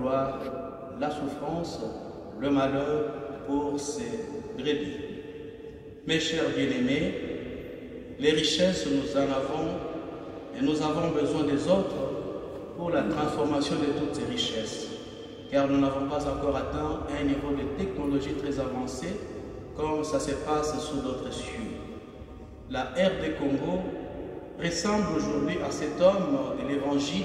gloire, la souffrance, le malheur pour ses brebis. Mes chers bien-aimés, les richesses, nous en avons et nous avons besoin des autres pour la transformation de toutes ces richesses, car nous n'avons pas encore atteint un niveau de technologie très avancé comme ça se passe sous d'autres cieux. La RD Congo ressemble aujourd'hui à cet homme de l'Évangile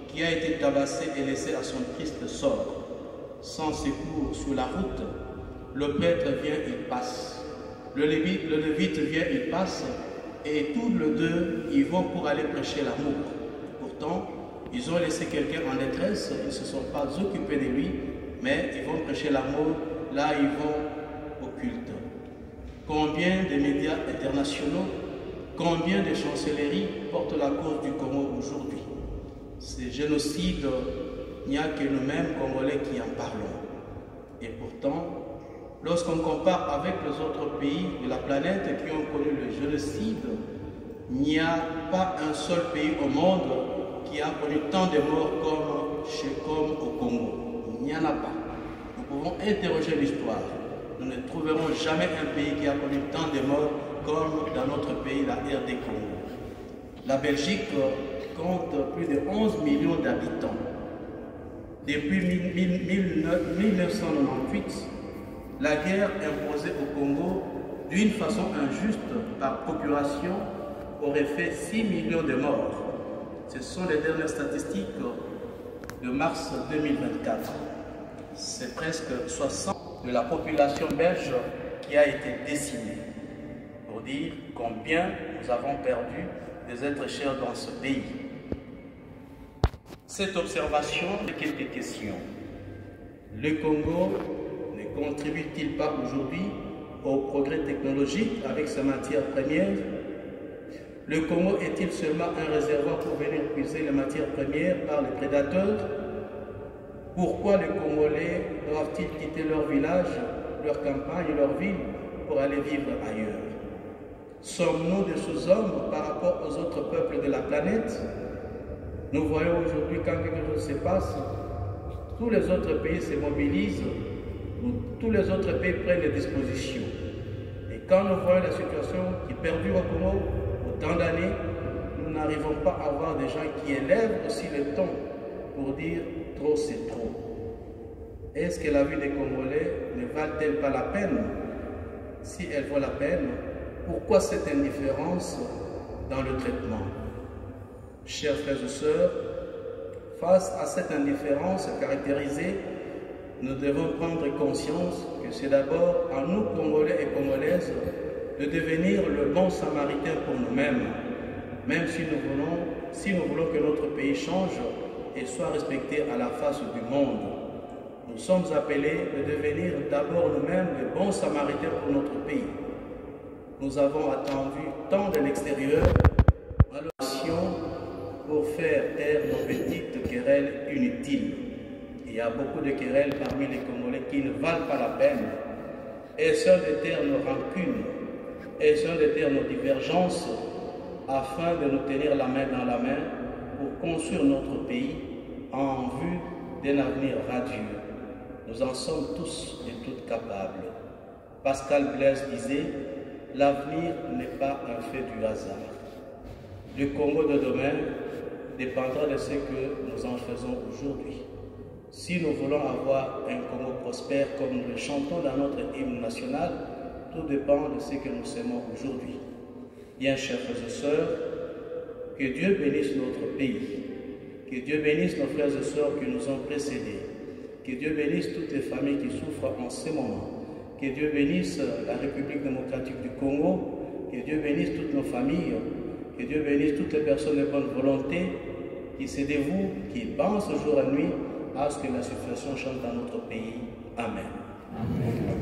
qui a été tabassé et laissé à son triste sort. Sans secours sur la route, le prêtre vient, il passe. Le lévite vient, il passe. Et tous les deux, ils vont pour aller prêcher l'amour. Pourtant, ils ont laissé quelqu'un en détresse, ils ne se sont pas occupés de lui, mais ils vont prêcher l'amour, là ils vont au culte. Combien de médias internationaux, combien de chancelleries portent la cause du Congo aujourd'hui? Ces génocides, il n'y a que nous-mêmes Congolais qui en parlons. Et pourtant, lorsqu'on compare avec les autres pays de la planète qui ont connu le génocide, il n'y a pas un seul pays au monde qui a connu tant de morts comme au Congo. Il n'y en a pas. Nous pouvons interroger l'histoire. Nous ne trouverons jamais un pays qui a connu tant de morts comme dans notre pays, la RD Congo. La Belgique compte plus de 11 millions d'habitants. Depuis 1998, la guerre imposée au Congo d'une façon injuste par procuration aurait fait 6 millions de morts. Ce sont les dernières statistiques de mars 2024. C'est presque 60% de la population belge qui a été décimée. Pour dire combien nous avons perdu des êtres chers dans ce pays. Cette observation a quelques questions. Le Congo ne contribue-t-il pas aujourd'hui au progrès technologique avec sa matière première? Le Congo est-il seulement un réservoir pour venir puiser les matières premières par les prédateurs? Pourquoi les Congolais doivent-ils quitter leur village, leur campagne, leur ville pour aller vivre ailleurs? Sommes-nous des sous-hommes par rapport aux autres peuples de la planète? Nous voyons aujourd'hui quand quelque chose se passe, tous les autres pays se mobilisent, tous les autres pays prennent des dispositions. Et quand nous voyons la situation qui perdure au Congo, autant d'années, nous n'arrivons pas à avoir des gens qui élèvent aussi le ton pour dire trop c'est trop. Est-ce que la vie des Congolais ne valent-elle pas la peine? Si elle vaut la peine, pourquoi cette indifférence dans le traitement? Chers frères et sœurs, face à cette indifférence caractérisée, nous devons prendre conscience que c'est d'abord à nous, Congolais et Congolaises, de devenir le bon samaritain pour nous-mêmes, même si nous voulons que notre pays change et soit respecté à la face du monde. Nous sommes appelés de devenir d'abord nous-mêmes les bons samaritains pour notre pays. Nous avons attendu tant de l'extérieur pour faire taire nos petites querelles inutiles. Il y a beaucoup de querelles parmi les Congolais qui ne valent pas la peine. Essayons de taire nos rancunes, essayons de taire nos divergences, afin de nous tenir la main dans la main pour construire notre pays en vue d'un avenir radieux. Nous en sommes tous et toutes capables. Pascal Blaise disait, l'avenir n'est pas un fait du hasard. Le Congo de demain dépendra de ce que nous en faisons aujourd'hui. Si nous voulons avoir un Congo prospère comme nous le chantons dans notre hymne national, tout dépend de ce que nous semons aujourd'hui. Bien, chers frères et sœurs, que Dieu bénisse notre pays, que Dieu bénisse nos frères et sœurs qui nous ont précédés, que Dieu bénisse toutes les familles qui souffrent en ce moment, que Dieu bénisse la République démocratique du Congo, que Dieu bénisse toutes nos familles, que Dieu bénisse toutes les personnes de bonne volonté qui se dévouent, qui pensent jour et nuit à ce que la situation change dans notre pays. Amen. Amen.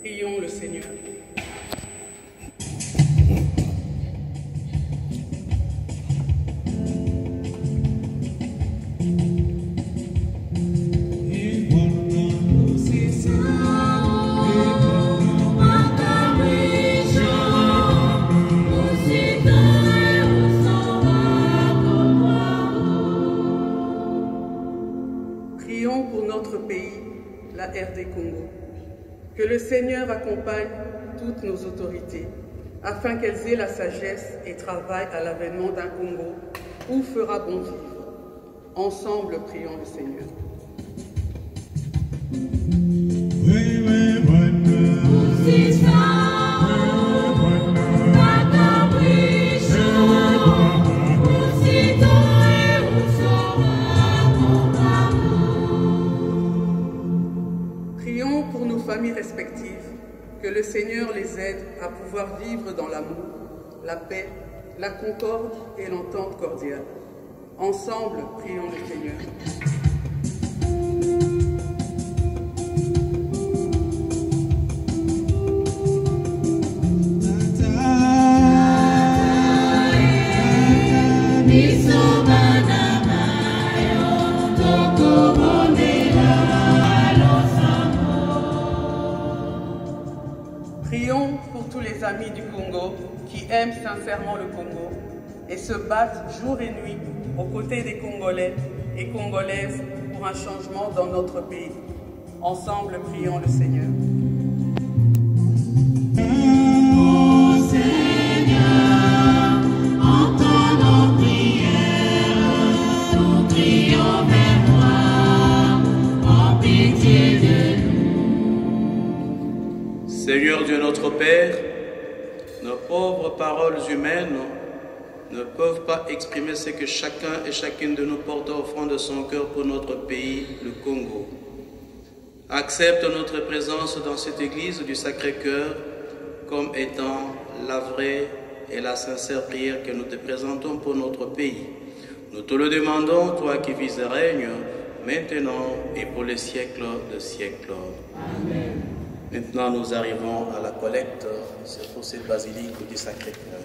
Prions le Seigneur. Prions pour notre pays, la RD Congo. Que le Seigneur accompagne toutes nos autorités, afin qu'elles aient la sagesse et travaillent à l'avènement d'un Congo où fera bon vivre. Ensemble, prions le Seigneur. Prions pour nos familles respectives, que le Seigneur les aide à pouvoir vivre dans l'amour, la paix, la concorde et l'entente cordiale. Ensemble, prions le Seigneur. Prions pour tous les amis du Congo qui aiment sincèrement le Congo et se battent jour et nuit aux côtés des Congolais et Congolaises pour un changement dans notre pays. Ensemble, prions le Seigneur. Ô Seigneur, entends nos prières, nous crions vers toi, en pitié de nous. Seigneur Dieu notre Père, nos pauvres paroles humaines ne peuvent pas exprimer ce que chacun et chacune de nous porte au fond de son cœur pour notre pays, le Congo. Accepte notre présence dans cette église du Sacré-Cœur comme étant la vraie et la sincère prière que nous te présentons pour notre pays. Nous te le demandons, toi qui vis et règnes, maintenant et pour les siècles de siècles. Amen. Maintenant, nous arrivons à la collecte pour cette basilique du Sacré-Cœur.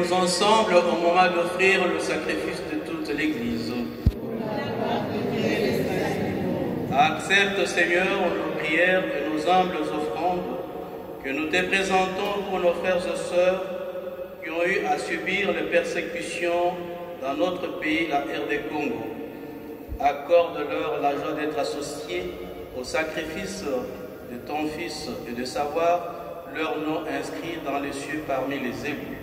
Prions ensemble au moment d'offrir le sacrifice de toute l'Église. Accepte, Seigneur, nos prières et nos humbles offrandes que nous te présentons pour nos frères et sœurs qui ont eu à subir les persécutions dans notre pays, la RD Congo. Accorde-leur la joie d'être associés au sacrifice de ton Fils et de savoir leur nom inscrit dans les cieux parmi les élus.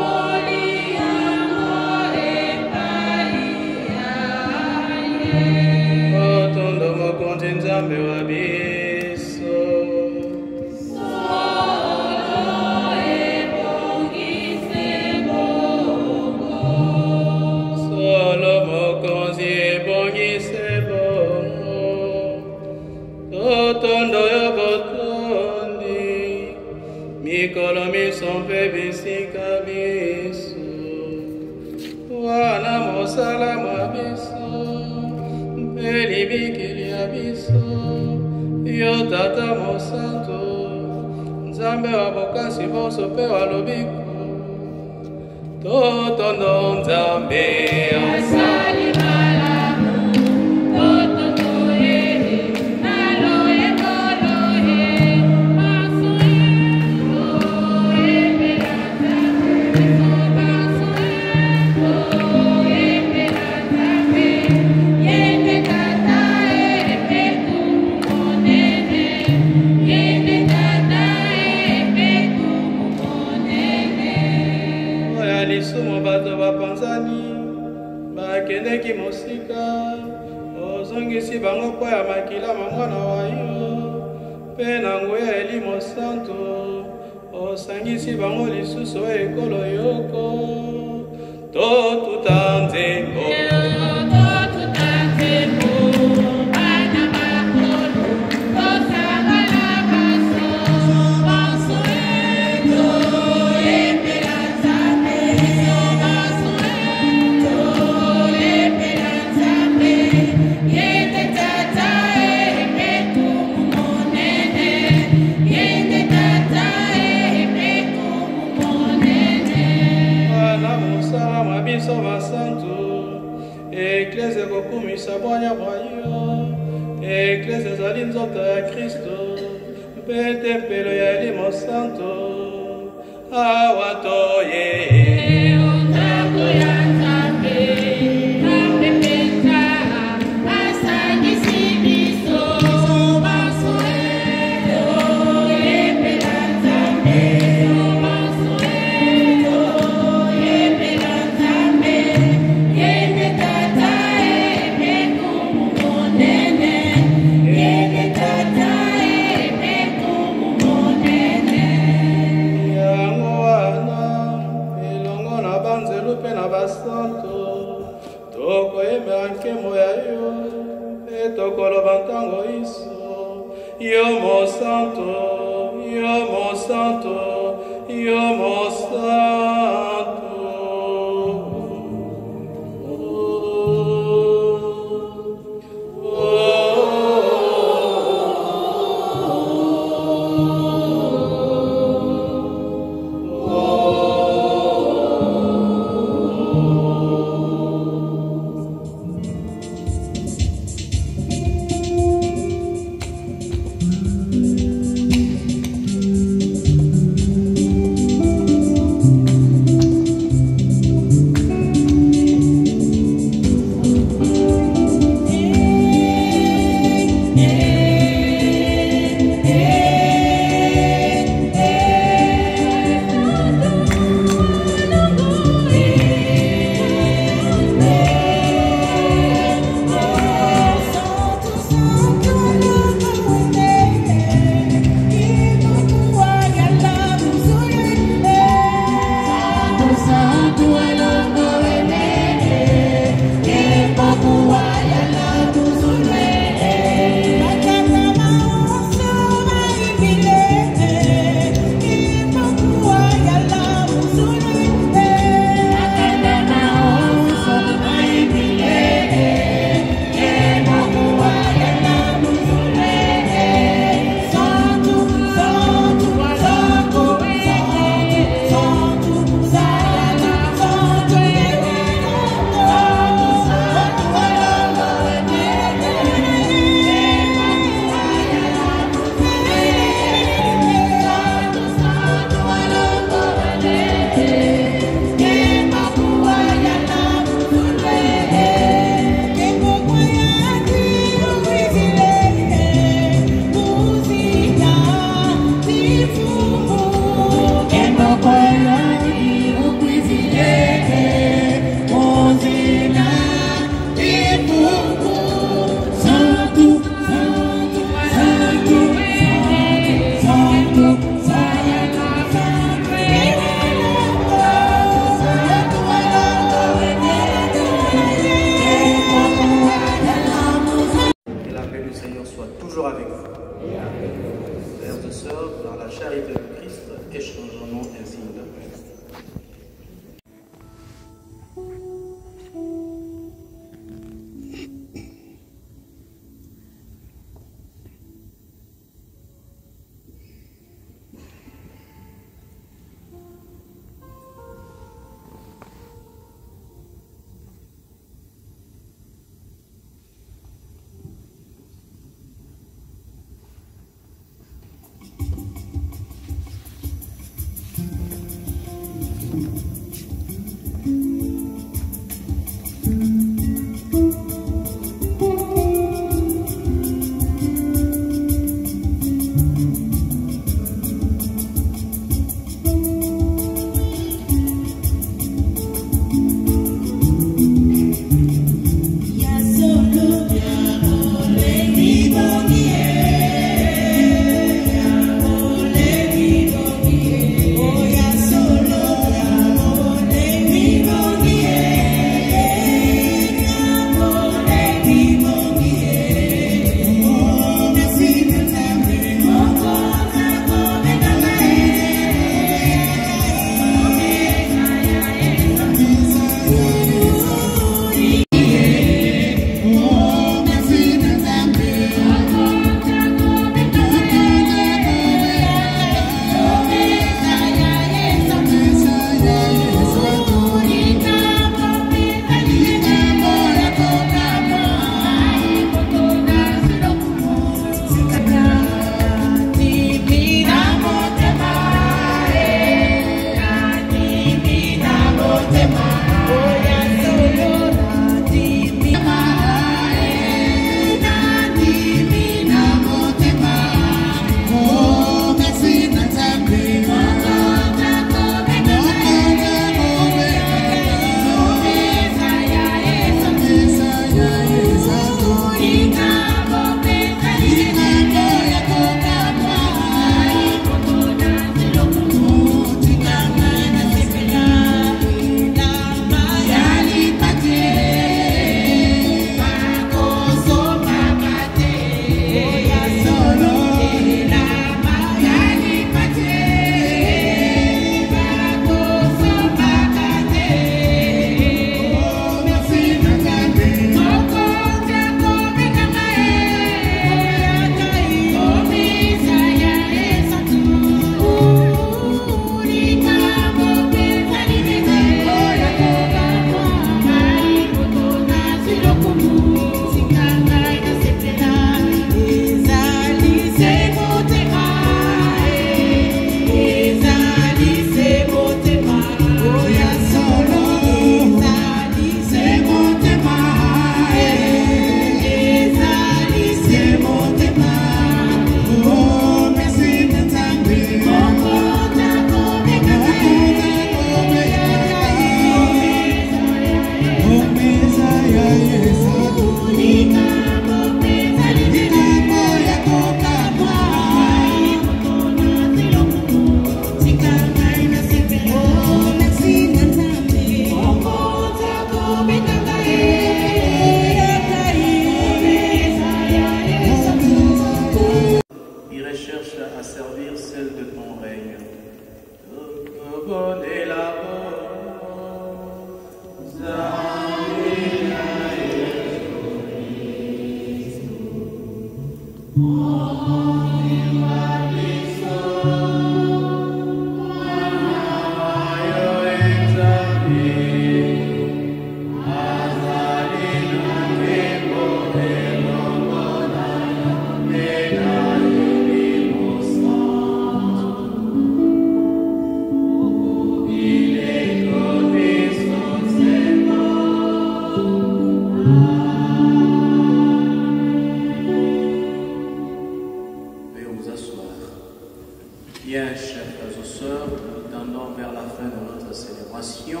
célébration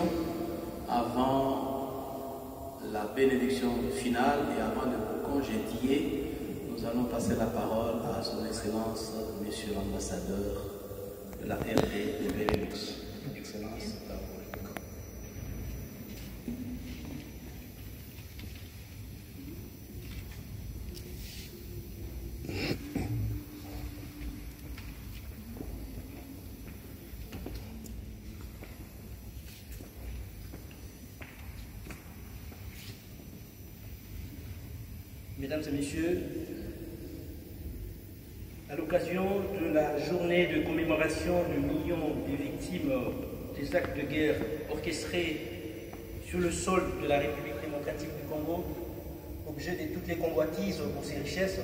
avant la bénédiction finale et avant de vous congédier, nous allons passer la parole à son Excellence, Monsieur l'ambassadeur de la RD de Benelux. Excellence, à vous. Mesdames et Messieurs, à l'occasion de la journée de commémoration du million des victimes des actes de guerre orchestrés sur le sol de la République démocratique du Congo, objet de toutes les convoitises pour ses richesses,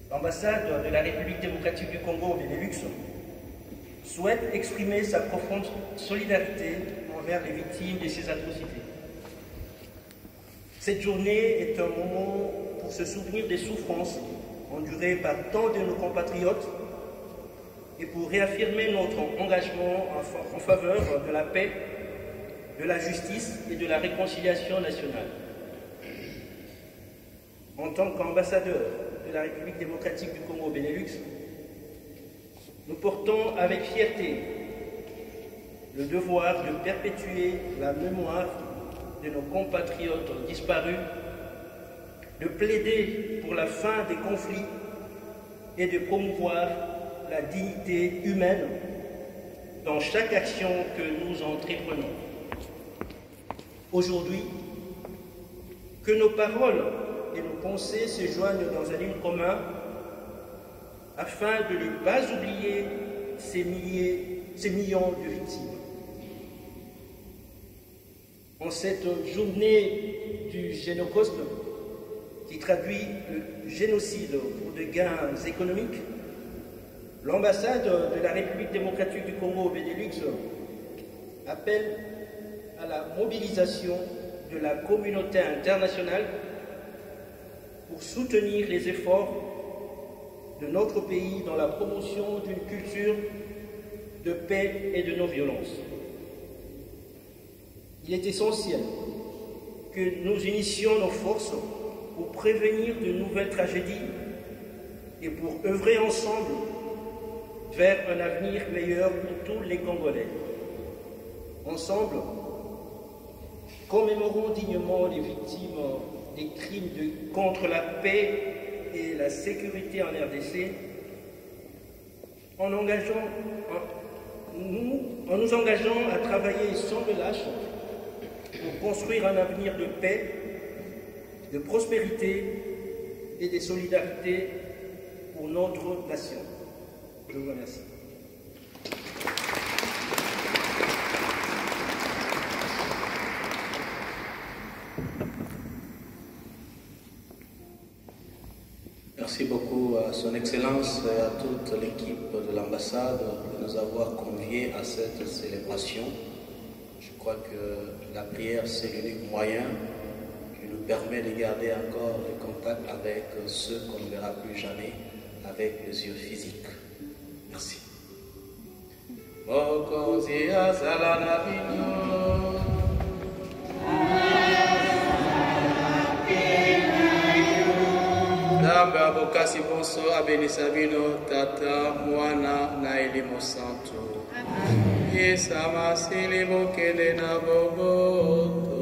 l'ambassade de la République démocratique du Congo au Benelux souhaite exprimer sa profonde solidarité envers les victimes de ces atrocités. Cette journée est un moment pour se souvenir des souffrances endurées par tant de nos compatriotes et pour réaffirmer notre engagement en faveur de la paix, de la justice et de la réconciliation nationale. En tant qu'ambassadeur de la République démocratique du Congo au Benelux, nous portons avec fierté le devoir de perpétuer la mémoire de nos compatriotes disparus, de plaider pour la fin des conflits et de promouvoir la dignité humaine dans chaque action que nous entreprenons. Aujourd'hui, que nos paroles et nos pensées se joignent dans un hymne commun afin de ne pas oublier ces millions de victimes. En cette journée du Génocide, qui traduit le génocide pour des gains économiques, l'ambassade de la République démocratique du Congo au Benelux appelle à la mobilisation de la communauté internationale pour soutenir les efforts de notre pays dans la promotion d'une culture de paix et de non-violence. Il est essentiel que nous unissions nos forces pour prévenir de nouvelles tragédies et pour œuvrer ensemble vers un avenir meilleur pour tous les Congolais. Ensemble, commémorons dignement les victimes des crimes contre la paix et la sécurité en RDC en nous engageant à travailler sans relâche pour construire un avenir de paix, de prospérité et de solidarité pour notre nation. Je vous remercie. Merci beaucoup à Son Excellence et à toute l'équipe de l'ambassade de nous avoir conviés à cette célébration. Je crois que la prière, c'est l'unique moyen qui nous permet de garder encore le contact avec ceux qu'on ne verra plus jamais avec les yeux physiques. Merci. Bokasi bonso abenisa bino tata mwana na elimo santo. Yesa masili bokende na bobo.